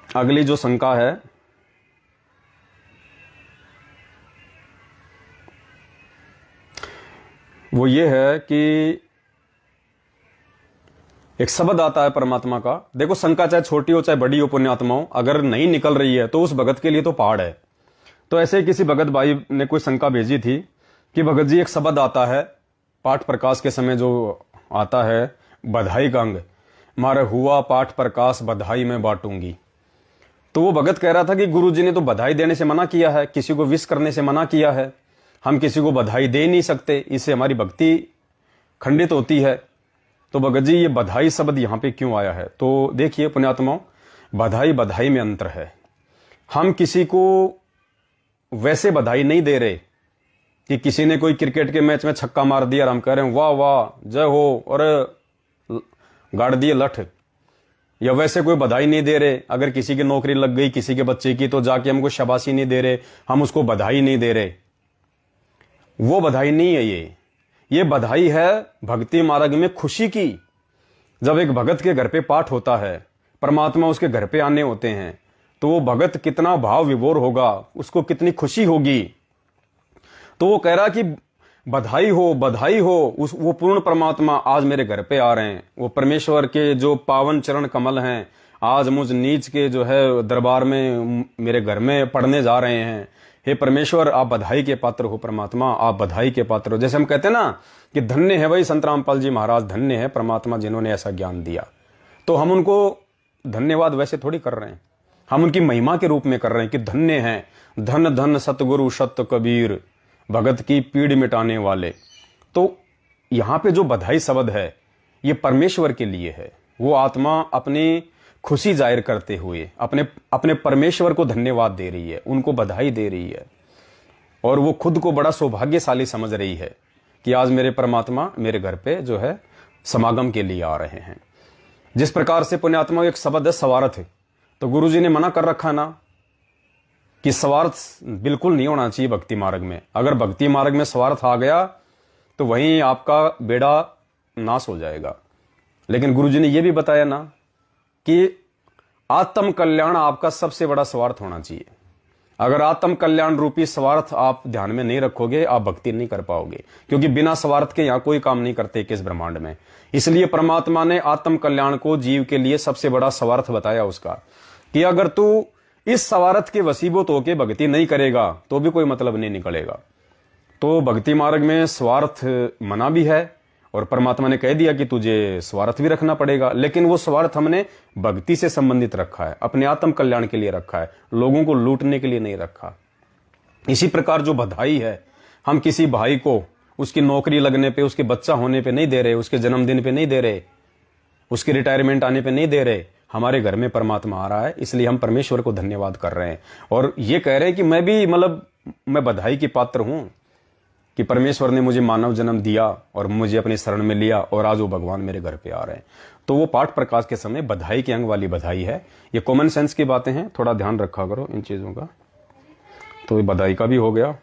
अगली जो शंका है वो ये है कि एक शब्द आता है परमात्मा का। देखो, शंका चाहे छोटी हो चाहे बड़ी हो पुण्यात्माओं, अगर नहीं निकल रही है तो उस भगत के लिए तो पहाड़ है। तो ऐसे ही किसी भगत भाई ने कोई शंका भेजी थी कि भगत जी एक शब्द आता है पाठ प्रकाश के समय, जो आता है बधाई का अंग, मारे हुआ पाठ प्रकाश बधाई में बांटूंगी। तो वो भगत कह रहा था कि गुरु जी ने तो बधाई देने से मना किया है, किसी को विश करने से मना किया है, हम किसी को बधाई दे नहीं सकते, इससे हमारी भक्ति खंडित होती है। तो भगत जी ये बधाई शब्द यहाँ पे क्यों आया है? तो देखिए पुण्यात्माओं, बधाई बधाई में अंतर है। हम किसी को वैसे बधाई नहीं दे रहे कि किसी ने कोई क्रिकेट के मैच में छक्का मार दिया और हम कह रहे हैं वाह वाह जय हो और गाड़ दिए लठ, या वैसे कोई बधाई नहीं दे रहे। अगर किसी की नौकरी लग गई किसी के बच्चे की तो जाके हमको शाबाशी नहीं दे रहे, हम उसको बधाई नहीं दे रहे। वो बधाई नहीं है, ये बधाई है भक्ति मार्ग में खुशी की। जब एक भगत के घर पे पाठ होता है, परमात्मा उसके घर पे आने होते हैं, तो वो भगत कितना भाव विभोर होगा, उसको कितनी खुशी होगी। तो वो कह रहा कि बधाई हो बधाई हो, वो पूर्ण परमात्मा आज मेरे घर पे आ रहे हैं, वो परमेश्वर के जो पावन चरण कमल हैं आज मुझ नीच के जो है दरबार में मेरे घर में पढ़ने जा रहे हैं। हे परमेश्वर, आप बधाई के पात्र हो, परमात्मा आप बधाई के पात्र हो। जैसे हम कहते हैं ना कि धन्य है वही संत रामपाल जी महाराज, धन्य है परमात्मा जिन्होंने ऐसा ज्ञान दिया। तो हम उनको धन्यवाद वैसे थोड़ी कर रहे हैं, हम उनकी महिमा के रूप में कर रहे हैं कि धन्य है, धन धन सतगुरु सत्य कबीर, भगत की पीड़ मिटाने वाले। तो यहाँ पे जो बधाई शब्द है ये परमेश्वर के लिए है। वो आत्मा अपनी खुशी जाहिर करते हुए अपने परमेश्वर को धन्यवाद दे रही है, उनको बधाई दे रही है, और वो खुद को बड़ा सौभाग्यशाली समझ रही है कि आज मेरे परमात्मा मेरे घर पे जो है समागम के लिए आ रहे हैं। जिस प्रकार से पुण्यात्मा एक शब्द है स्वार्थ, तो गुरु जी ने मना कर रखा ना कि स्वार्थ बिल्कुल नहीं होना चाहिए भक्ति मार्ग में। अगर भक्ति मार्ग में स्वार्थ आ गया तो वहीं आपका बेड़ा नाश हो जाएगा। लेकिन गुरु जी ने यह भी बताया ना कि आत्म कल्याण आपका सबसे बड़ा स्वार्थ होना चाहिए। अगर आत्म कल्याण रूपी स्वार्थ आप ध्यान में नहीं रखोगे, आप भक्ति नहीं कर पाओगे, क्योंकि बिना स्वार्थ के यहां कोई काम नहीं करते किस ब्रह्मांड में। इसलिए परमात्मा ने आत्म कल्याण को जीव के लिए सबसे बड़ा स्वार्थ बताया उसका, कि अगर तू इस स्वार्थ के वसीभूत होके भक्ति नहीं करेगा तो भी कोई मतलब नहीं निकलेगा। तो भक्ति मार्ग में स्वार्थ मना भी है, और परमात्मा ने कह दिया कि तुझे स्वार्थ भी रखना पड़ेगा, लेकिन वो स्वार्थ हमने भक्ति से संबंधित रखा है, अपने आत्म कल्याण के लिए रखा है, लोगों को लूटने के लिए नहीं रखा। इसी प्रकार जो बधाई है, हम किसी भाई को उसकी नौकरी लगने पे, उसके बच्चा होने पे नहीं दे रहे, उसके जन्मदिन पे नहीं दे रहे, उसके रिटायरमेंट आने पे नहीं दे रहे। हमारे घर में परमात्मा आ रहा है, इसलिए हम परमेश्वर को धन्यवाद कर रहे हैं और ये कह रहे हैं कि मैं भी मैं बधाई की पात्र हूं कि परमेश्वर ने मुझे मानव जन्म दिया और मुझे अपने शरण में लिया, और आज वो भगवान मेरे घर पे आ रहे हैं। तो वो पाठ प्रकाश के समय बधाई के अंग वाली बधाई है। ये कॉमन सेंस की बातें हैं, थोड़ा ध्यान रखा करो इन चीजों का। तो ये बधाई का भी हो गया।